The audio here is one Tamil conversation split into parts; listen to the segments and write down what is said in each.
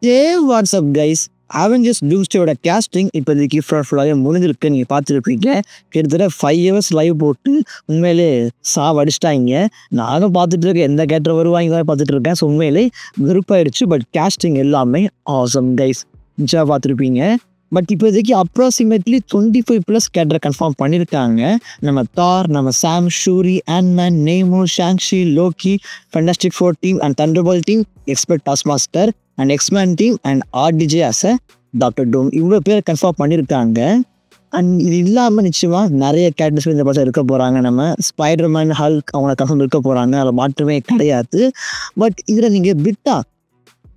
ஹே வாட்ஸ்அப் கைஸ், அவெஞ்சர்ஸ் டூம்ஸ்டேயோட கேஸ்டிங் இப்போதைக்கு ஃபுல்லாகவே முடிஞ்சிருக்கு. நீங்கள் பார்த்துருப்பீங்க. கிட்டத்தட்ட 5 ஹவர்ஸ் லைவ் போட்டு உண்மையிலே சாவடிச்சிட்டாங்க. நானும் பார்த்துட்டு இருக்கேன், எந்த கேரக்டர் வருவாங்க பார்த்துட்டு இருக்கேன். ஸோ உண்மையிலே வெறுப்பாயிடுச்சு. பட் கேஸ்டிங் எல்லாமே ஆசம் கைஸ். நிச்சயமாக பார்த்துருப்பீங்க. பட் இப்போதைக்கு அப்ராக்சிமேட்லி 25+ கேரக்டர் கன்ஃபார்ம் பண்ணியிருக்காங்க. நம்ம தார், நம்ம Sam, Shuri, Ant Man, Namor, Shang Chi, Loki, Fantastic Four team and Thunderbolt team, expert Taskmaster and X Men team and RDJ as a Doctor Doom. இவ்வளோ பேர் கன்ஃபார்ம் பண்ணியிருக்காங்க. அண்ட் இது இல்லாமல் நிச்சயமாக நிறைய கேரக்டர்ஸ் இந்த படம் இருக்க போகிறாங்க. நம்ம ஸ்பைடர்மேன், ஹல்க் அவங்கள கன்ஃபார்ம் இருக்க போகிறாங்க. அதில் மாற்றமே கிடையாது. பட் இதில் நீங்கள்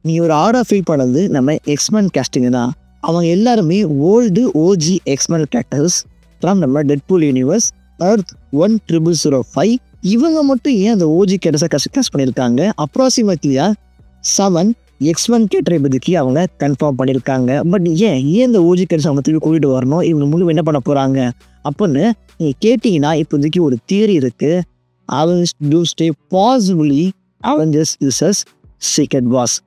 நீங்கள் ஒரு ஆர்டர் ஃபீல் பண்ணது நம்ம எக்ஸ்மேன் கேஸ்டிங் தான். அவங்க எல்லாருமே ஓல்டு ஓஜி எக்ஸ்மேன் கேரக்டர்ஸ் ஃப்ரம் நம்ம டெட்பூல் யூனிவர்ஸ், எர்த் 1005. இவங்க மட்டும் ஏன் அந்த ஓஜி கேரக்டர்ஸை கேஸ்ட் பண்ணியிருக்காங்க? அப்ராக்சிமேட்லியாக 7 எக்ஸ்மேன் கேரக்டரை பற்றி அவங்க கன்ஃபார்ம் பண்ணியிருக்காங்க. பட் ஏன் இந்த ஓஜி கேரக்டர்ஸ் அவங்க திருப்பி கூட்டிகிட்டு வரணும்? இவங்க முழு என்ன பண்ண போகிறாங்க அப்படின்னு நீங்கள் கேட்டிங்கன்னா, இப்போதைக்கு ஒரு தியரி இருக்குது. Avengers Doomsday possibly Avengers versus Secret Wars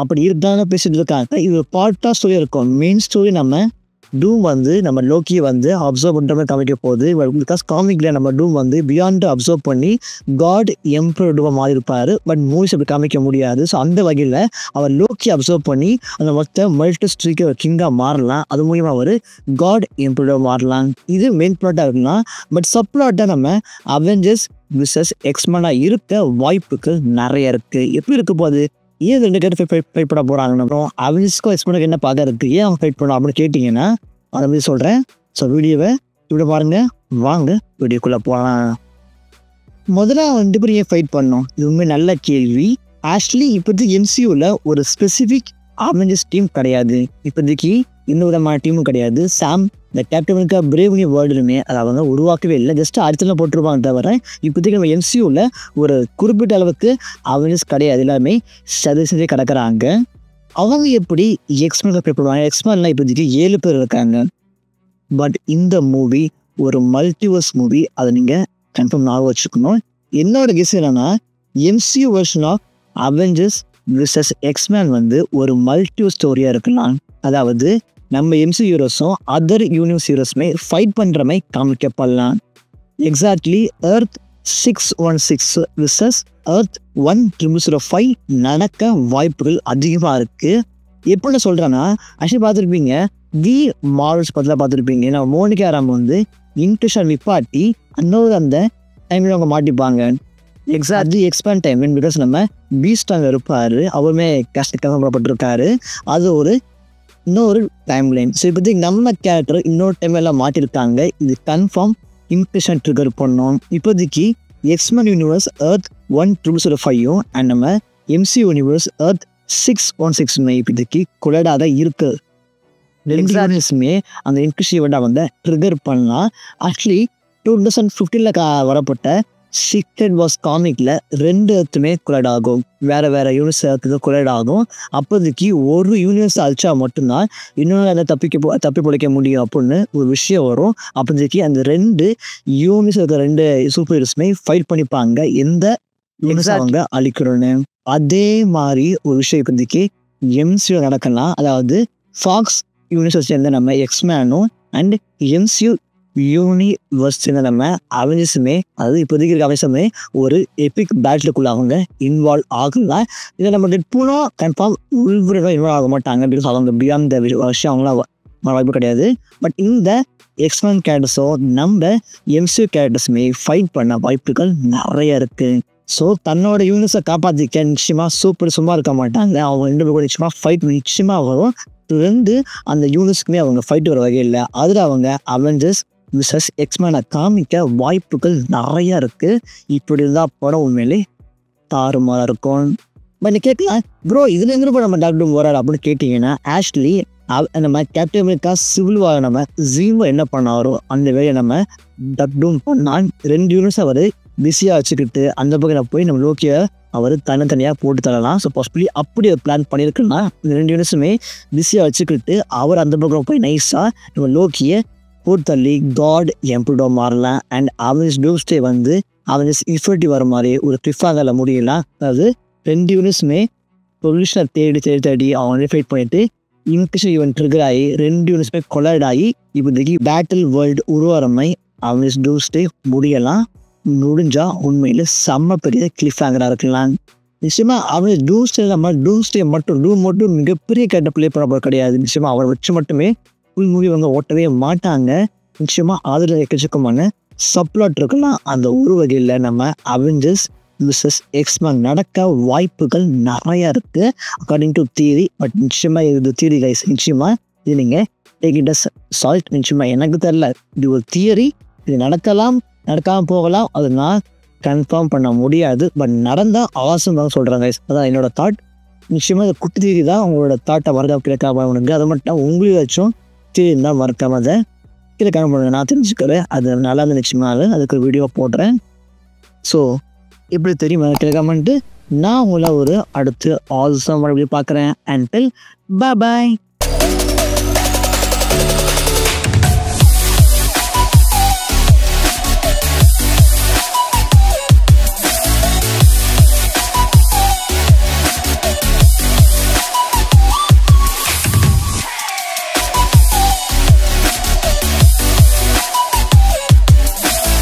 அப்படி இருக்காங்க பேசிட்டு இருக்காங்க. இது ஒரு பார்ட்டாக ஸ்டோரி இருக்கும். மெயின் ஸ்டோரி நம்ம டூம் நம்ம லோக்கியை அப்சர்வ் பண்ணுற மாதிரி காமிக்க போகுது. பிகாஸ் காமிக்கில் நம்ம டூம் பியாண்ட் அப்சர்வ் பண்ணி காட் எம்பரர் டூவாக மாறி இருப்பார். பட் மூவிஸ் அப்படி காமிக்க முடியாது. ஸோ அந்த வகையில் அவர் லோக்கி அப்சர்வ் பண்ணி அந்த மொத்த மல்டிஸ்ட்ரிக்கு ஒரு கிங்காக மாறலாம். அது மூலியமாக அவர் காட் எம்பரர் மாறலாம். இது மெயின் ப்ளாட்டாக இருக்குன்னா, பட் சப்ளாட்டாக நம்ம அவெஞ்சர்ஸ் விசஸ் எக்ஸ்மேனாக இருக்க வாய்ப்புகள் நிறைய இருக்குது. எப்படி இருக்க போகுது? ஏன் 2 பேர் ஃபைட் பண்ண போகிறாங்க? அப்புறம் அவெஞ்சர்ஸ்க்கும் எக்ஸ்மேனுக்கு என்ன பார்க்க இருக்குது? ஏன் அவங்க ஃபைட் பண்ணணும் அப்படின்னு கேட்டிங்கன்னா, அதை மாதிரி சொல்கிறேன். ஸோ வீடியோவை இப்படி பாருங்கள். வாங்க வீடியோக்குள்ளே போகலாம். முதல்ல 2 பேர் ஏன் ஃபைட் பண்ணோம்? இது உண்மையாக நல்ல கேள்வி. ஆக்சுவலி இப்போதைக்கு எம்சியூவில் ஒரு ஸ்பெசிஃபிக் அவெஞ்சர்ஸ் டீம் கிடையாது. இப்போதைக்கு இன்னும் விதமான டீமும் கிடையாது. சாம் இந்த கேப்டன் அமெரிக்கா பிரேவ் நியூ வேர்ல்டுமே அதை அவங்க உருவாக்கவே இல்லை. ஜஸ்ட் அடுத்தலாம் போட்டிருப்பாங்க தவிர இப்போதைக்கு நம்ம எம்சியூவில் ஒரு குறிப்பிட்ட அளவுக்கு அவெஞ்சர்ஸ் கிடையாது. எல்லாருமே சதவீதம் கிடக்கிறாங்க. அவங்க எப்படி எக்ஸ்மேன் ப்ரே பண்ணுவாங்க? எக்ஸ்மேன்லாம் இப்போதைக்கு 7 பேர் இருக்காங்க. பட் இந்த மூவி ஒரு மல்டிவர்ஸ் மூவி. அதை நீங்கள் கன்ஃபார்ம் ஞாபகம் வச்சுக்கணும். என்னோட கெஸ் என்னன்னா, MCU version of Avengers versus X Men ஒரு மல்டிவர்ஸ் ஸ்டோரியாக இருக்கலாம். அதாவது நம்ம எம்சி ஹீரோஸும் அதர் யூனிவர்ஸ் ஹீரோஸுமே ஃபைட் பண்ணுற மாதிரி காமிக்கப்படலாம். எக்ஸாக்ட்லி எர்த் 616 விசஸ் எர்த் 1005 நடக்க வாய்ப்புகள் அதிகமாக இருக்குது. எப்படி சொல்கிறேன்னா, ஆக்சுவலி பார்த்துருப்பீங்க, தி மார்வல்ஸ் பற்றிலாம் பார்த்துருப்பீங்க. நம்ம மோனிகா ராம் இன்ட்ரெஷன் விப்பாட்டி அந்த டைமில் அவங்க மாட்டிப்பாங்க. Exactly expand time. பிகாஸ் நம்ம பீஸ்ட் அங்கே இருப்பார். அவருமே கேஸ்ட் பண்ணப்பட்டிருக்காரு. அது இன்னொரு டைம் லைன். ஸோ இப்போதைக்கு நம்ம கேரக்டர் இன்னொரு டைம் எல்லாம் மாட்டிருக்காங்க. இது கன்ஃபார்ம் இம்ப்ரெஷன் ட்ரிகர் பண்ணோம். இப்போதைக்கு எக்ஸ்மேன் யூனிவர்ஸ் எர்த் 1005 அண்ட் நம்ம எம்சி யூனிவர்ஸ் எர்த் 616 இப்போதைக்கு கொலடாக தான் இருக்குது. எக்ஸாக்ட்லிஸுமே அந்த இன்க்ரிஷிவெண்ட்டாக ட்ரிகர் பண்ணலாம். ஆக்சுவலி 2015 வரப்பட்ட சீக்ரெட் வார்ஸ் காமிக்கில் 2 எர்த்துமே கொலைட் ஆகும். வேறு யூனிவர்ஸ் எர்த்துக்கு கொலைட் ஆகும். அப்போதைக்கு ஒரு யூனிவர்ஸ் அழிச்சா மட்டும்தான் இன்னொன்று அதை தப்பி பிழைக்க முடியும் அப்படின்னு ஒரு விஷயம் வரும். அப்போதைக்கு அந்த 2 யூனிவர்ஸ் இருக்கிற 2 சூப்பர் ஹீரோஸுமே ஃபைட் பண்ணிப்பாங்க எந்த யூனிவர்ஸ் அவங்க அழிக்கணும்னு. அதே மாதிரி ஒரு விஷயம் இப்போதைக்கு எம்சியூ நடக்கலாம். அதாவது ஃபாக்ஸ் யூனிவர்ஸ் சேர்ந்த நம்ம எக்ஸ்மேனும் அண்ட் எம்சியூ யூனிவர்ஸ் சேர்ந்த நம்ம அவெஞ்சர்ஸுமே, அதாவது இப்போதைக்கு இருக்க அவெஞ்சர்ஸுமே ஒரு எபிக் பேட்டிலுக்குள்ள அவங்க இன்வால்வ் ஆகலாம். இதை நம்ம டெட்பூலோ கன்ஃபார்ம் உள்வராக இன்வால்வ் ஆக மாட்டாங்க. பிகாஸ் அவங்க பியாண்ட் த விஷயம் அவங்களாம் வாய்ப்பு கிடையாது. பட் இந்த எக்ஸ்மேன் கேரக்டர்ஸோ நம்ம எம்சியூ கேரக்டர்ஸுமே ஃபைட் பண்ண வாய்ப்புகள் நிறைய இருக்குது. ஸோ தன்னோட யூனிவர்ஸை காப்பாற்றிக்க நிச்சயமாக சூப்பர் சும்மா இருக்க மாட்டாங்க. அவங்க 2 பேரும் நிச்சயமாக ஃபைட் நிச்சயமாக வரும். 2 அந்த யூனிவர்ஸுக்குமே அவங்க ஃபைட் வர வகையில் அதில் அவங்க அவெஞ்சர்ஸ் விசஸ் எக்ஸ்மேனை காமிக்க வாய்ப்புகள் நிறையா இருக்குது. இப்படி இருந்தால் படம் உண்மையிலே தாறுமாறாக இருக்கும். பட் கேட்கலாம், ப்ரோ இதில் எங்கே நம்ம டாக்டர் வராரு அப்படின்னு கேட்டிங்கன்னா, ஆக்சுவலி நம்ம கேப்டன் அமெரிக்கா சிவில் வார் நம்ம ஜீவோ என்ன பண்ணாரோ அந்த வேலையை நம்ம டாக்டர் பண்ணால் 2 யூனிட்ஸ் அவர் பிஸியாக வச்சுக்கிட்டு அந்த பக்கம் போய் நம்ம லோக்கியை அவர் தனித்தனியாக போட்டு தரலாம். ஸோ பாசிபிளி அப்படி ஒரு பிளான் பண்ணியிருக்குன்னா, இந்த 2 யூனிட்ஸுமே பிஸியாக வச்சுக்கிட்டு அவர் அந்த பக்கம் போய் நைஸாக நம்ம லோக்கியை போட்டு தள்ளி காட் எம்பரோ மாறலாம். அண்ட் அவெஞ்சர்ஸ் டூம்ஸ்டே அவெஞ்சர்ஸ் இன்ஃபினிட்டி வர மாதிரி ஒரு கிளிஃப்ஹேங்கரில் முடியலாம். அதாவது 2 யூனிட்ஸுமே சொல்யூஷனை தேடி அவங்க ஃபைட் பண்ணிட்டு இன்க்ரிஷன் ஈவெண்ட் ட்ரிகர் ஆகி 2 யூனிட்ஸுமே கொலைட் ஆகி இப்போதைக்கு பேட்டில் வேர்ல்டு உருவாரமை அவன் டூஸ்டே முடிஞ்சா உண்மையில் செம்ம பெரிய கிளிஃப் ஹேங்கராக இருக்கலாம். நிச்சயமா அவன் டூஸ்டே மட்டும் மிகப்பெரிய கேரக்டர் ப்ளே பண்ண போகிறது கிடையாது. நிச்சயமா அவரை வச்சு மட்டுமே ஃபுல் மூவி அவங்க ஓட்டவே மாட்டாங்க. நிச்சயமா அதில் எக்கச்சக்கமான சப்ளாட் இருக்கலாம். அந்த ஒரு வகையில் நம்ம அவெஞ்சர்ஸ் விசஸ் எக்ஸ்மேன் நடக்க வாய்ப்புகள் நிறையா இருக்குது அக்கார்டிங் டு தியரி. பட் நிச்சயமாக இது தியரி கைஸ். நிச்சயமாக இது நீங்கள் டேக் இட் அஸ் சால்ட். நிச்சயமாக எனக்கு தெரியல, இது ஒரு தியரி. இது நடக்காமல் போகலாம். அது நான் கன்ஃபார்ம் பண்ண முடியாது. பட் நடந்தால் அவசியம் தான் சொல்கிறாங்க கைஸ். அதான் என்னோட தாட். நிச்சயமாக இது குட்டி தியரி தான். உங்களோட தாட்டை மறக்காம கிழக்காம பண்ணுங்க. அது மட்டும் உங்களுக்கு ஏதாச்சும் தியரி இருந்தால் மறக்காம அதை கிழக்காம பண்ணுங்க. நான் தெரிஞ்சுக்கிறேன். அது நல்லா இருந்து நிச்சயமாக அதுக்கு ஒரு வீடியோ போடுறேன். ஸோ எப்படி தெரியுமா கிழக்காமன்ட்டு நான் உங்களை ஒரு அடுத்து ஆல்சம் மறுபடியும் பார்க்குறேன். And till bye.